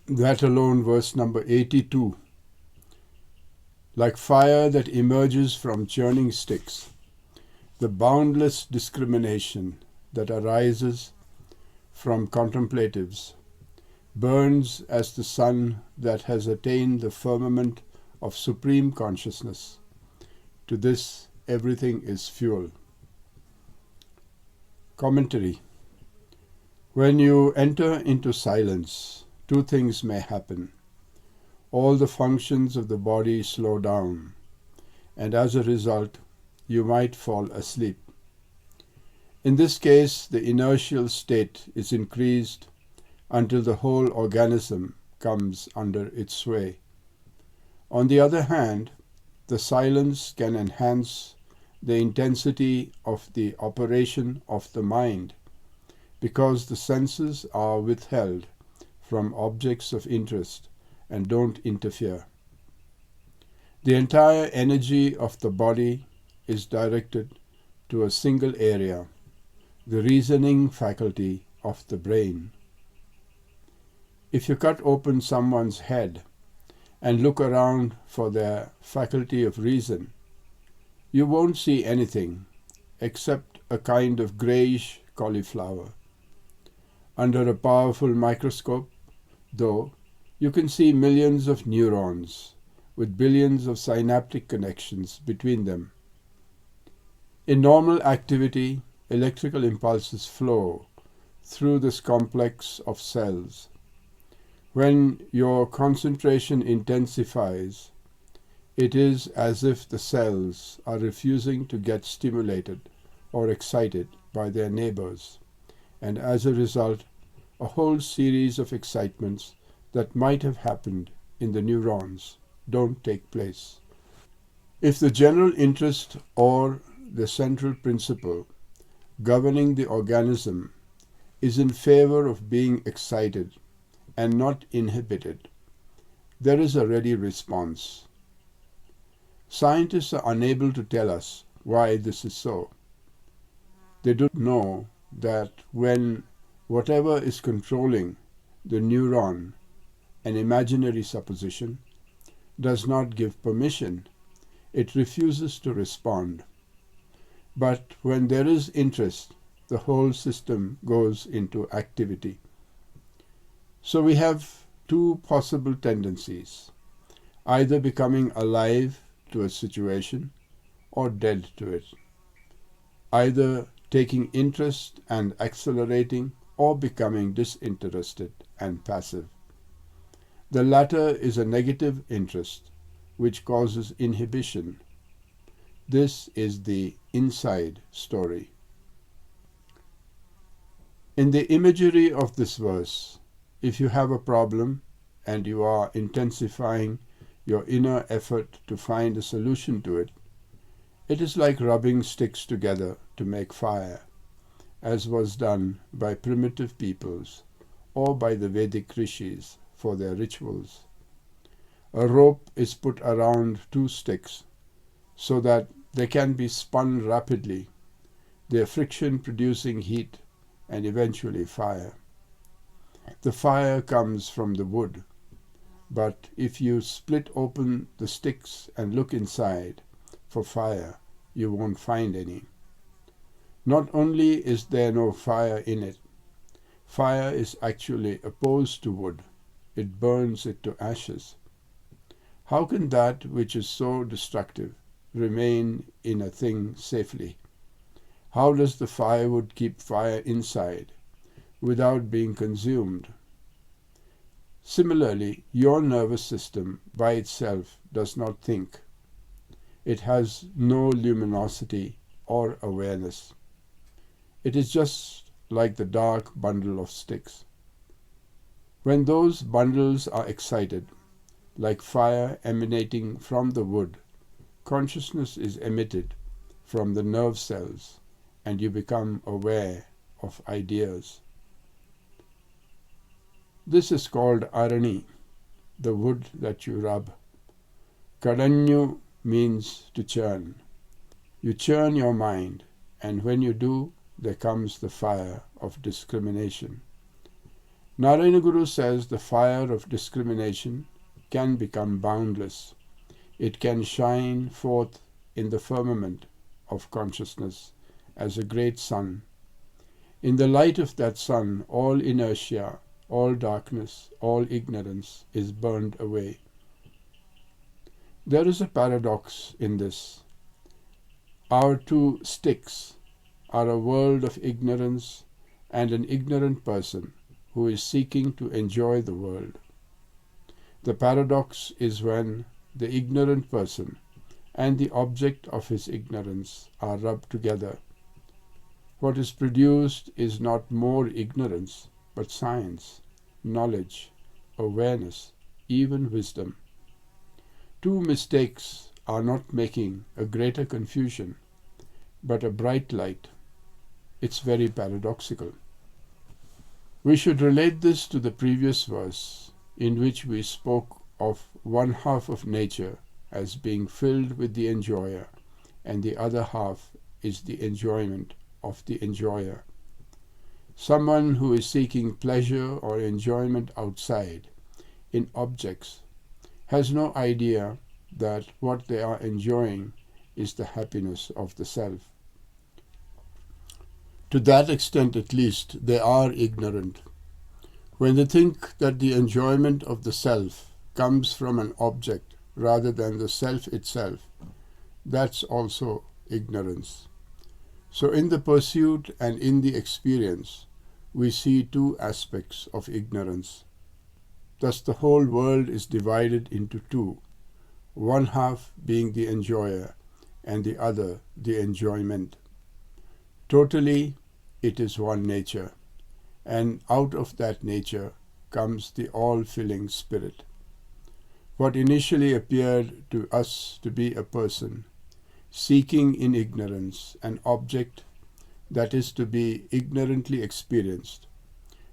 That alone, verse number 82. Like fire that emerges from churning sticks, the boundless discrimination that arises from contemplatives burns as the sun that has attained the firmament of supreme consciousness. To this, everything is fuel. Commentary. When you enter into silence, two things may happen. All the functions of the body slow down, and as a result, you might fall asleep. In this case, the inertial state is increased until the whole organism comes under its sway. On the other hand, the silence can enhance the intensity of the operation of the mind, because the senses are withheld from objects of interest and don't interfere. The entire energy of the body is directed to a single area, the reasoning faculty of the brain. If you cut open someone's head and look around for their faculty of reason, you won't see anything except a kind of greyish cauliflower. Under a powerful microscope, though, you can see millions of neurons with billions of synaptic connections between them. In normal activity, electrical impulses flow through this complex of cells. When your concentration intensifies, it is as if the cells are refusing to get stimulated or excited by their neighbors, and as a result, a whole series of excitements that might have happened in the neurons don't take place. If the general interest or the central principle governing the organism is in favor of being excited and not inhibited, there is a ready response. Scientists are unable to tell us why this is so. They don't know that when whatever is controlling the neuron, an imaginary supposition, does not give permission, it refuses to respond. But when there is interest, the whole system goes into activity. So we have two possible tendencies, either becoming alive to a situation or dead to it, either taking interest and accelerating or becoming disinterested and passive. The latter is a negative interest which causes inhibition. This is the inside story. In the imagery of this verse, if you have a problem and you are intensifying your inner effort to find a solution to it, it is like rubbing sticks together to make fire, as was done by primitive peoples or by the Vedic rishis for their rituals. A rope is put around two sticks so that they can be spun rapidly, their friction producing heat and eventually fire. The fire comes from the wood, but if you split open the sticks and look inside for fire, you won't find any. Not only is there no fire in it, fire is actually opposed to wood. It burns it to ashes. How can that which is so destructive remain in a thing safely? How does the firewood keep fire inside without being consumed? Similarly, your nervous system by itself does not think. It has no luminosity or awareness. It is just like the dark bundle of sticks. When those bundles are excited, like fire emanating from the wood, consciousness is emitted from the nerve cells, and you become aware of ideas. This is called arani, the wood that you rub. Kadanyu means to churn. You churn your mind, and when you do, there comes the fire of discrimination. Narayana Guru says the fire of discrimination can become boundless. It can shine forth in the firmament of consciousness as a great sun. In the light of that sun, all inertia, all darkness, all ignorance is burned away. There is a paradox in this. Our two sticks are a world of ignorance and an ignorant person who is seeking to enjoy the world. The paradox is when the ignorant person and the object of his ignorance are rubbed together. What is produced is not more ignorance, but science, knowledge, awareness, even wisdom. Two mistakes are not making a greater confusion, but a bright light. It's very paradoxical. We should relate this to the previous verse, in which we spoke of one half of nature as being filled with the enjoyer, and the other half is the enjoyment of the enjoyer. Someone who is seeking pleasure or enjoyment outside, in objects, has no idea that what they are enjoying is the happiness of the self. To that extent at least, they are ignorant. When they think that the enjoyment of the self comes from an object rather than the self itself, that's also ignorance. So in the pursuit and in the experience, we see two aspects of ignorance. Thus the whole world is divided into two, one half being the enjoyer and the other the enjoyment. Totally, it is one nature, and out of that nature comes the all-filling spirit. What initially appeared to us to be a person, seeking in ignorance an object that is to be ignorantly experienced,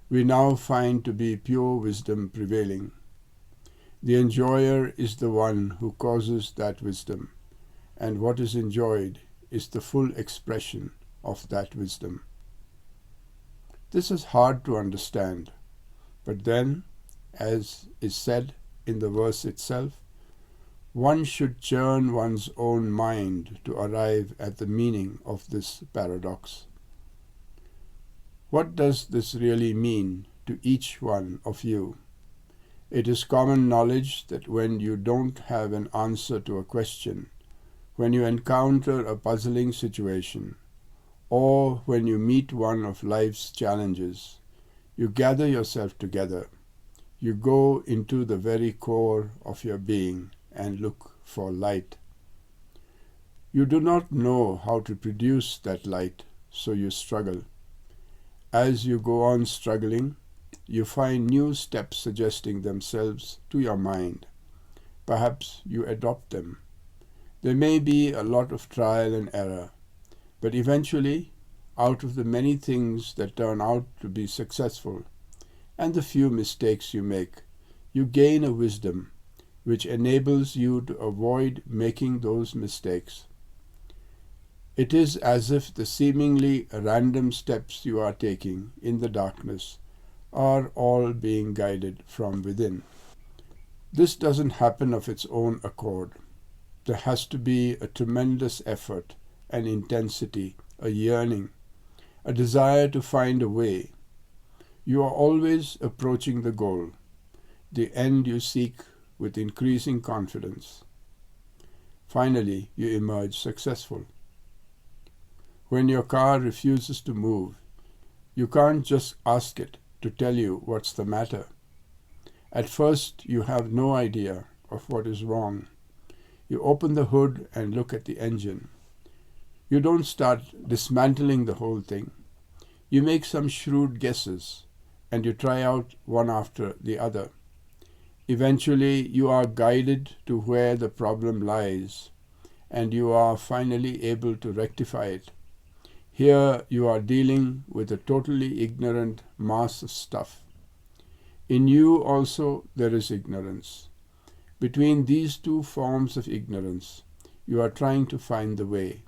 we now find to be pure wisdom prevailing. The enjoyer is the one who causes that wisdom, and what is enjoyed is the full expression of that wisdom. This is hard to understand, but then, as is said in the verse itself, one should churn one's own mind to arrive at the meaning of this paradox. What does this really mean to each one of you? It is common knowledge that when you don't have an answer to a question, when you encounter a puzzling situation, or when you meet one of life's challenges, you gather yourself together, you go into the very core of your being and look for light. You do not know how to produce that light, so you struggle. As you go on struggling, you find new steps suggesting themselves to your mind. Perhaps you adopt them. There may be a lot of trial and error, but eventually, out of the many things that turn out to be successful, and the few mistakes you make, you gain a wisdom which enables you to avoid making those mistakes. It is as if the seemingly random steps you are taking in the darkness are all being guided from within. This doesn't happen of its own accord. There has to be a tremendous effort, an intensity, a yearning, a desire to find a way. You are always approaching the goal, the end you seek with increasing confidence. Finally, you emerge successful. When your car refuses to move, you can't just ask it to tell you what's the matter. At first, you have no idea of what is wrong. You open the hood and look at the engine. You don't start dismantling the whole thing. You make some shrewd guesses, and you try out one after the other. Eventually, you are guided to where the problem lies, and you are finally able to rectify it. Here you are dealing with a totally ignorant mass of stuff. In you also there is ignorance. Between these two forms of ignorance, you are trying to find the way,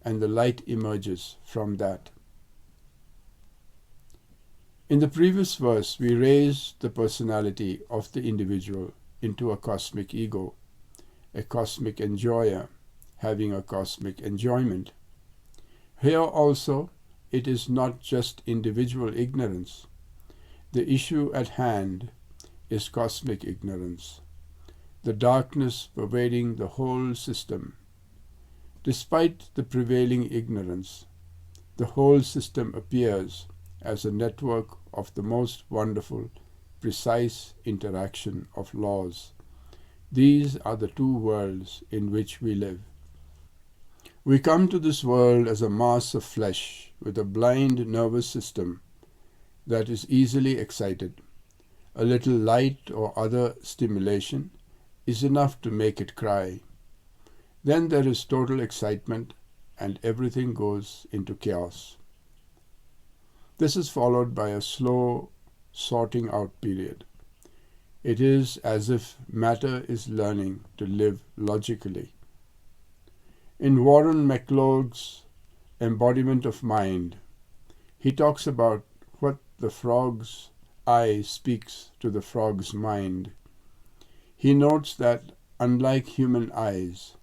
and the light emerges from that. In the previous verse, we raised the personality of the individual into a cosmic ego, a cosmic enjoyer, having a cosmic enjoyment. Here also, it is not just individual ignorance. The issue at hand is cosmic ignorance, the darkness pervading the whole system. Despite the prevailing ignorance, the whole system appears as a network of the most wonderful, precise interaction of laws. These are the two worlds in which we live. We come to this world as a mass of flesh with a blind nervous system that is easily excited. A little light or other stimulation is enough to make it cry. Then there is total excitement and everything goes into chaos. This is followed by a slow sorting out period. It is as if matter is learning to live logically. In Warren McCulloch's Embodiment of Mind, he talks about what the frog's eye speaks to the frog's mind. He notes that, unlike human eyes,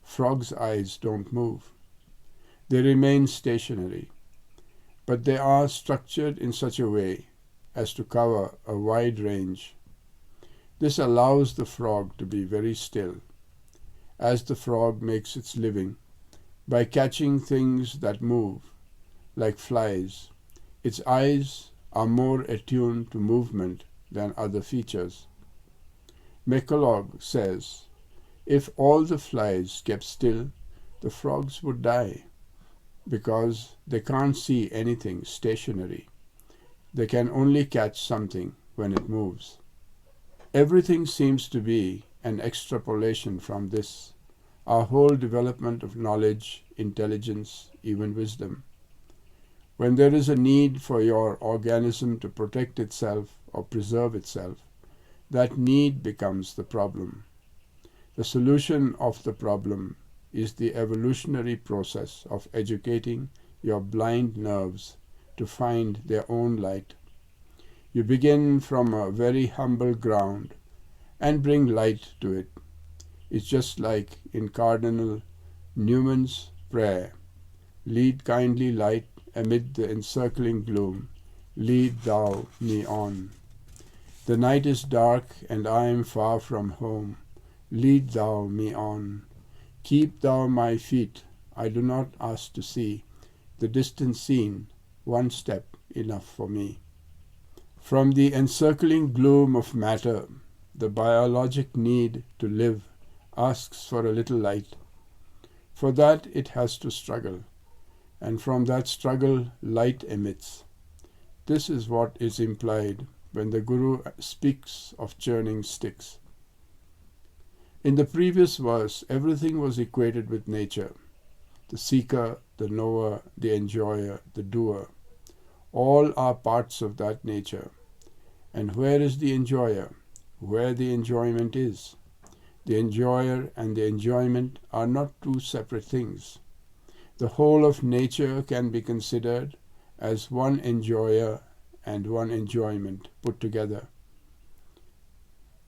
frogs' eyes don't move. They remain stationary, but they are structured in such a way as to cover a wide range. This allows the frog to be very still, as the frog makes its living by catching things that move, like flies. Its eyes are more attuned to movement than other features. McCulloch says, if all the flies kept still, the frogs would die, because they can't see anything stationary. They can only catch something when it moves. Everything seems to be an extrapolation from this, our whole development of knowledge, intelligence, even wisdom. When there is a need for your organism to protect itself or preserve itself, that need becomes the problem. The solution of the problem is the evolutionary process of educating your blind nerves to find their own light. You begin from a very humble ground and bring light to it. It's just like in Cardinal Newman's prayer, lead kindly light amid the encircling gloom, lead thou me on. The night is dark and I am far from home, lead thou me on. Keep thou my feet, I do not ask to see the distant scene, one step enough for me. From the encircling gloom of matter, the biologic need to live asks for a little light. For that it has to struggle, and from that struggle light emits. This is what is implied when the Guru speaks of churning sticks. In the previous verse, everything was equated with nature. The seeker, the knower, the enjoyer, the doer. All are parts of that nature. And where is the enjoyer? Where the enjoyment is. The enjoyer and the enjoyment are not two separate things. The whole of nature can be considered as one enjoyer and one enjoyment put together.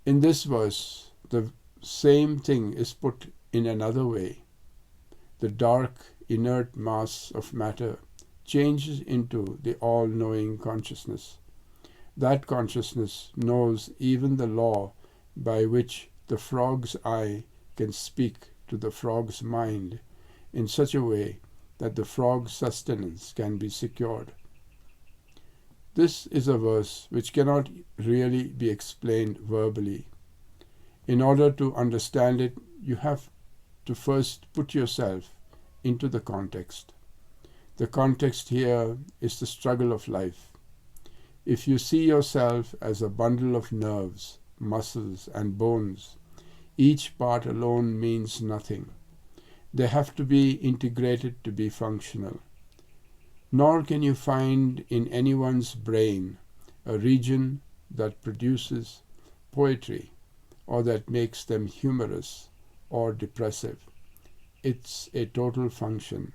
In this verse, the same thing is put in another way. The dark, inert mass of matter changes into the all-knowing consciousness. That consciousness knows even the law by which the frog's eye can speak to the frog's mind in such a way that the frog's sustenance can be secured. This is a verse which cannot really be explained verbally. In order to understand it, you have to first put yourself into the context. The context here is the struggle of life. If you see yourself as a bundle of nerves, muscles, and bones, each part alone means nothing. They have to be integrated to be functional. Nor can you find in anyone's brain a region that produces poetry or that makes them humorous or depressive. It's a total function.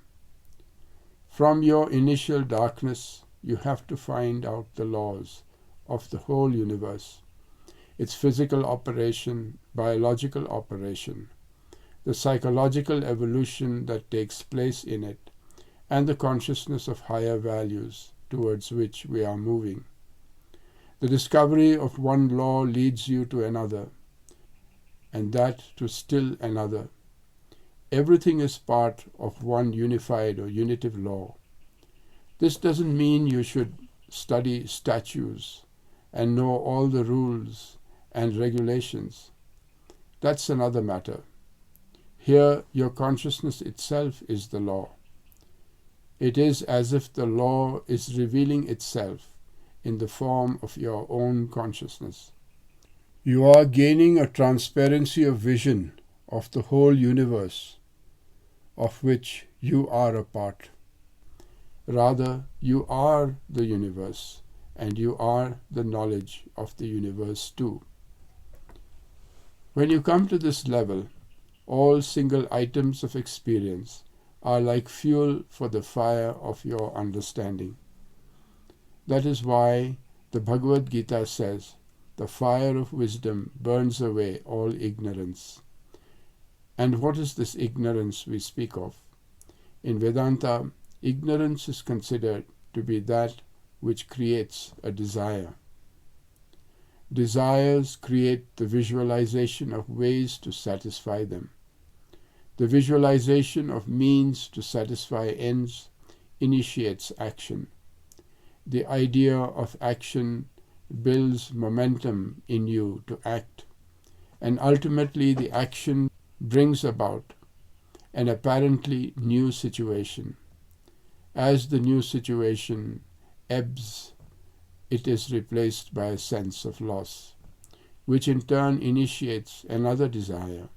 From your initial darkness, you have to find out the laws of the whole universe, its physical operation, biological operation, the psychological evolution that takes place in it, and the consciousness of higher values towards which we are moving. The discovery of one law leads you to another, and that to still another. Everything is part of one unified or unitive law. This doesn't mean you should study statutes and know all the rules and regulations. That's another matter. Here, your consciousness itself is the law. It is as if the law is revealing itself in the form of your own consciousness. You are gaining a transparency of vision of the whole universe, of which you are a part. Rather, you are the universe, and you are the knowledge of the universe too. When you come to this level, all single items of experience are like fuel for the fire of your understanding. That is why the Bhagavad Gita says, the fire of wisdom burns away all ignorance. And what is this ignorance we speak of? In Vedanta, ignorance is considered to be that which creates a desire. Desires create the visualization of ways to satisfy them. The visualization of means to satisfy ends initiates action. The idea of action builds momentum in you to act, and ultimately the action brings about an apparently new situation. As the new situation ebbs, it is replaced by a sense of loss, which in turn initiates another desire.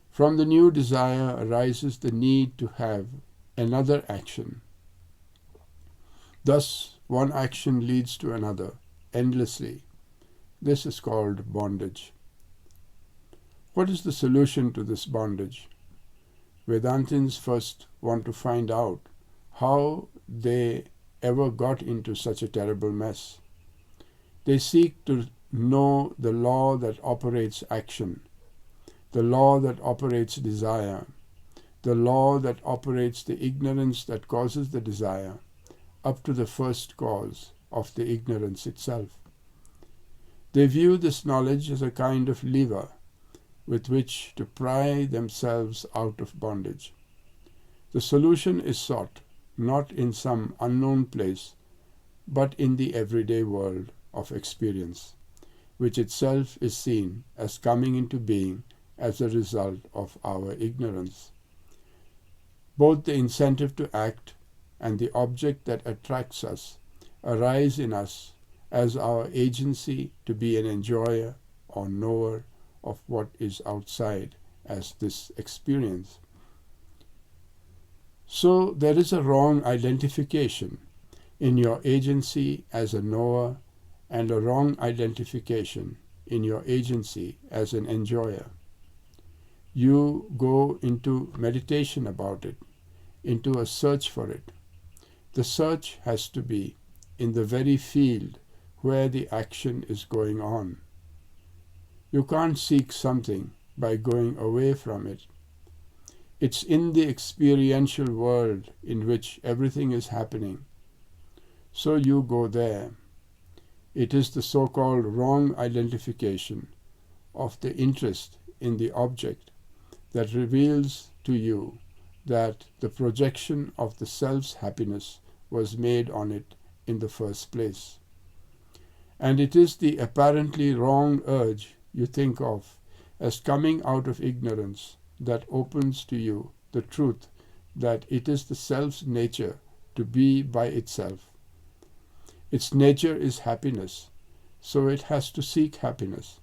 From the new desire arises the need to have another action. Thus, one action leads to another, endlessly. This is called bondage. What is the solution to this bondage? Vedantins first want to find out how they ever got into such a terrible mess. They seek to know the law that operates action, the law that operates desire, the law that operates the ignorance that causes the desire, up to the first cause of the ignorance itself. They view this knowledge as a kind of lever with which to pry themselves out of bondage. The solution is sought not in some unknown place, but in the everyday world of experience, which itself is seen as coming into being as a result of our ignorance. Both the incentive to act and the object that attracts us arise in us as our agency to be an enjoyer or knower of what is outside as this experience. So there is a wrong identification in your agency as a knower and a wrong identification in your agency as an enjoyer. You go into meditation about it, into a search for it. The search has to be in the very field where the action is going on. You can't seek something by going away from it. It's in the experiential world in which everything is happening. So you go there. It is the so-called wrong identification of the interest in the object that reveals to you that the projection of the self's happiness was made on it in the first place. And it is the apparently wrong urge you think of as coming out of ignorance that opens to you the truth that it is the self's nature to be by itself. Its nature is happiness, so it has to seek happiness.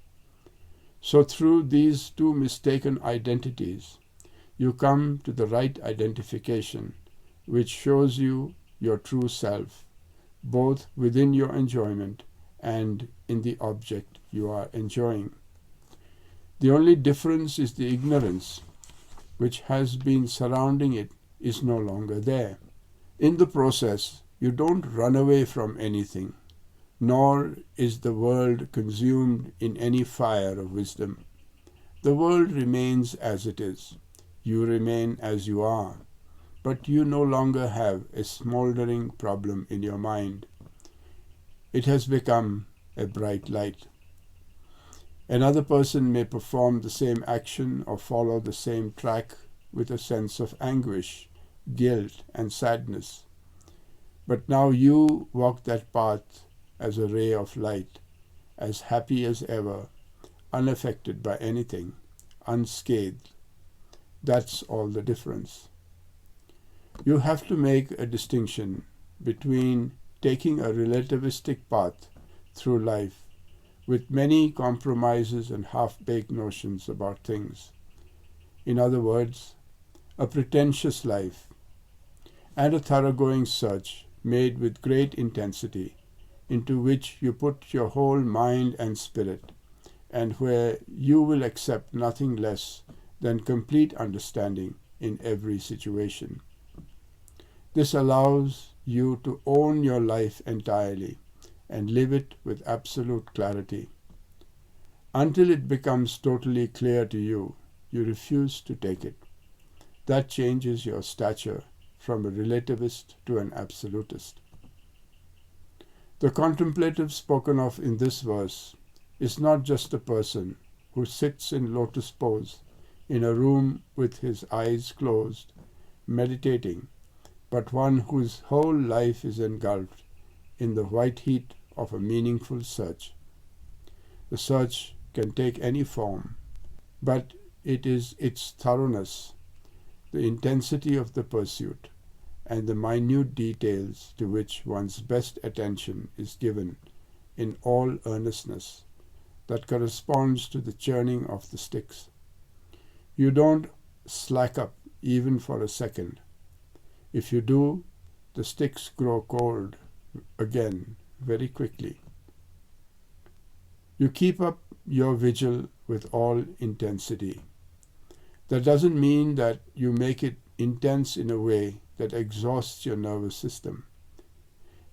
So through these two mistaken identities, you come to the right identification, which shows you your true self, both within your enjoyment and in the object you are enjoying. The only difference is the ignorance which has been surrounding it is no longer there. In the process, You don't run away from anything, nor is the world consumed in any fire of wisdom. The world remains as it is. You remain as you are, but you no longer have a smoldering problem in your mind. It has become a bright light. Another person may perform the same action or follow the same track with a sense of anguish, guilt, and sadness. But now you walk that path as a ray of light, as happy as ever, unaffected by anything, unscathed. That's all the difference. You have to make a distinction between taking a relativistic path through life with many compromises and half-baked notions about things. In other words, a pretentious life, and a thoroughgoing search made with great intensity, into which you put your whole mind and spirit, and where you will accept nothing less than complete understanding in every situation. This allows you to own your life entirely and live it with absolute clarity. Until it becomes totally clear to you, you refuse to take it. That changes your stature from a relativist to an absolutist. The contemplative spoken of in this verse is not just a person who sits in lotus pose in a room with his eyes closed, meditating, but one whose whole life is engulfed in the white heat of a meaningful search. The search can take any form, but it is its thoroughness, the intensity of the pursuit, and the minute details to which one's best attention is given in all earnestness that corresponds to the churning of the sticks. You don't slack up even for a second. If you do, the sticks grow cold again very quickly. You keep up your vigil with all intensity. That doesn't mean that you make it intense in a way that exhausts your nervous system.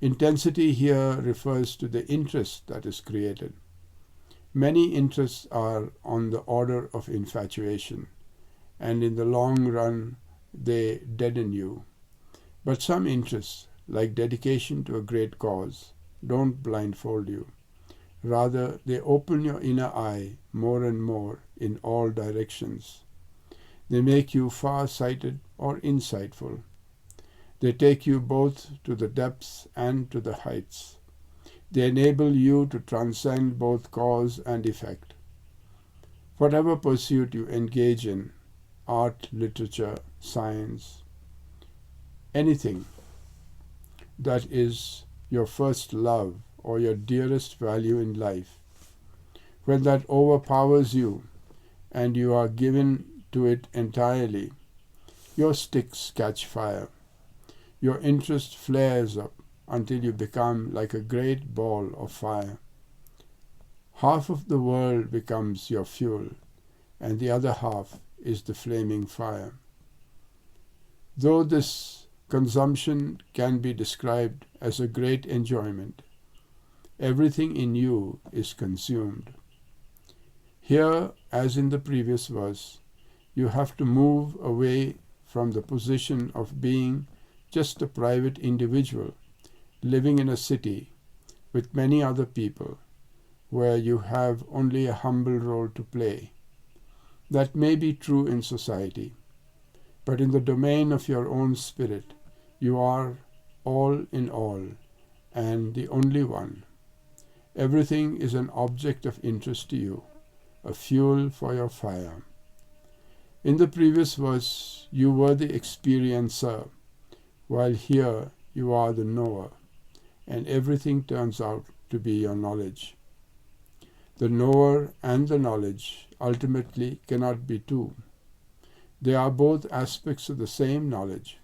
Intensity here refers to the interest that is created. Many interests are on the order of infatuation, and in the long run they deaden you. But some interests, like dedication to a great cause, don't blindfold you. Rather, they open your inner eye more and more in all directions. They make you far-sighted or insightful. They take you both to the depths and to the heights. They enable you to transcend both cause and effect. Whatever pursuit you engage in, art, literature, science, anything that is your first love or your dearest value in life, when that overpowers you and you are given to it entirely, your sticks catch fire. Your interest flares up until you become like a great ball of fire. Half of the world becomes your fuel, and the other half is the flaming fire. Though this consumption can be described as a great enjoyment, everything in you is consumed. Here, as in the previous verse, you have to move away from the position of being just a private individual living in a city with many other people where you have only a humble role to play. That may be true in society, but in the domain of your own spirit, you are all in all and the only one. Everything is an object of interest to you, a fuel for your fire. In the previous verse, you were the experiencer, while here you are the knower, and everything turns out to be your knowledge. The knower and the knowledge ultimately cannot be two. They are both aspects of the same knowledge.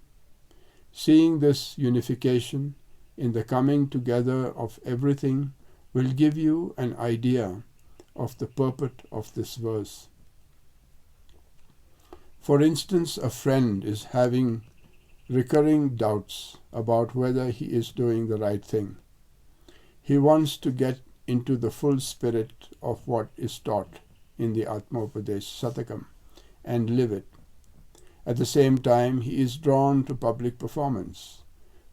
Seeing this unification in the coming together of everything will give you an idea of the purport of this verse. For instance, a friend is having recurring doubts about whether he is doing the right thing. He wants to get into the full spirit of what is taught in the Atmopadesh Satakam and live it. At the same time, he is drawn to public performance,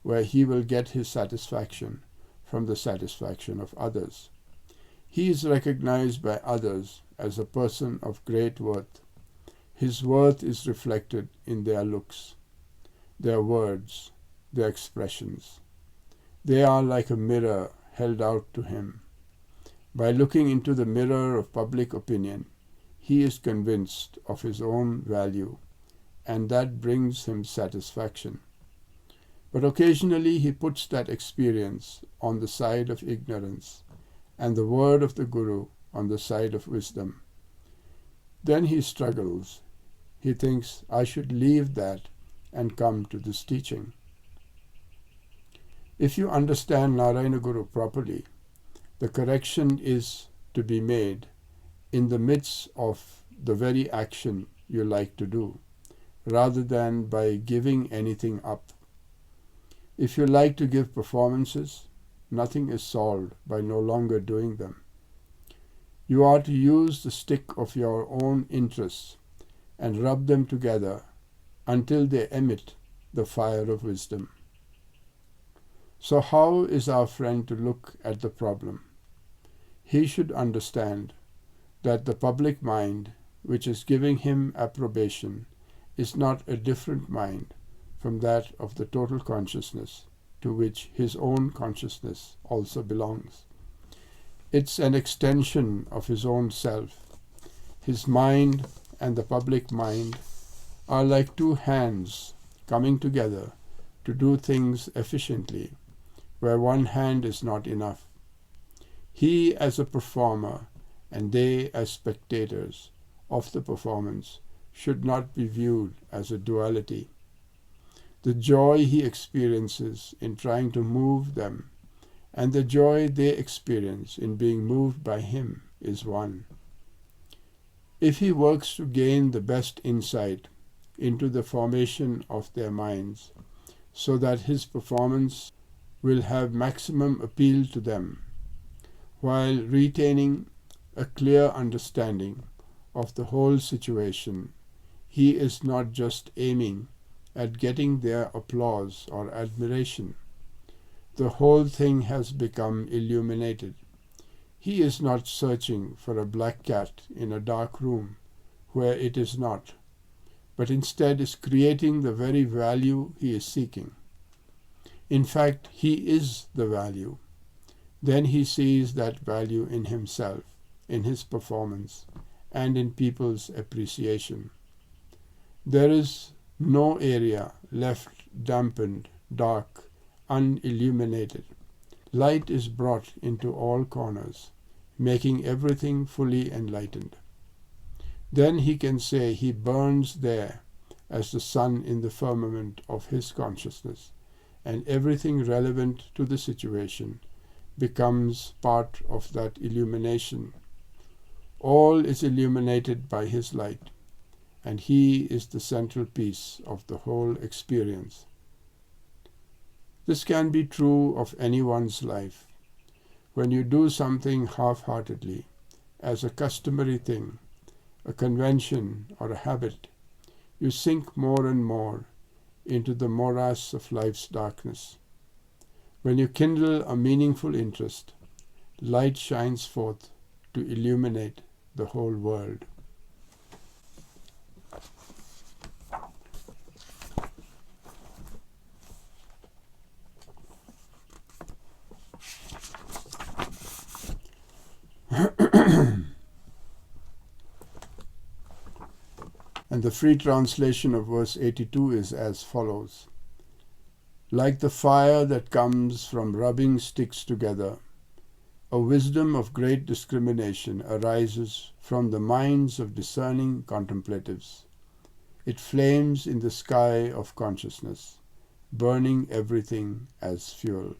where he will get his satisfaction from the satisfaction of others. He is recognized by others as a person of great worth. His worth is reflected in their looks, their words, their expressions. They are like a mirror held out to him. By looking into the mirror of public opinion, he is convinced of his own value, and that brings him satisfaction. But occasionally he puts that experience on the side of ignorance and the word of the Guru on the side of wisdom. Then he struggles. He thinks, I should leave that and come to this teaching. If you understand Narayana Guru properly, the correction is to be made in the midst of the very action you like to do, rather than by giving anything up. If you like to give performances, nothing is solved by no longer doing them. You are to use the stick of your own interests and rub them together until they emit the fire of wisdom. So how is our friend to look at the problem? He should understand that the public mind, which is giving him approbation, is not a different mind from that of the total consciousness to which his own consciousness also belongs. It's an extension of his own self. His mind and the public mind are like two hands coming together to do things efficiently, where one hand is not enough. He as a performer and they as spectators of the performance should not be viewed as a duality. The joy he experiences in trying to move them and the joy they experience in being moved by him is one. If he works to gain the best insight into the formation of their minds, so that his performance will have maximum appeal to them, while retaining a clear understanding of the whole situation, he is not just aiming at getting their applause or admiration. The whole thing has become illuminated. He is not searching for a black cat in a dark room where it is not, but instead is creating the very value he is seeking. In fact, he is the value. Then he sees that value in himself, in his performance, and in people's appreciation. There is no area left dampened, dark, unilluminated. Light is brought into all corners, making everything fully enlightened. Then he can say he burns there as the sun in the firmament of his consciousness, and everything relevant to the situation becomes part of that illumination. All is illuminated by his light, and he is the central piece of the whole experience. This can be true of anyone's life. When you do something half-heartedly, as a customary thing, a convention or a habit, you sink more and more into the morass of life's darkness. When you kindle a meaningful interest, light shines forth to illuminate the whole world. And the free translation of verse 82 is as follows. Like the fire that comes from rubbing sticks together, a wisdom of great discrimination arises from the minds of discerning contemplatives. It flames in the sky of consciousness, burning everything as fuel.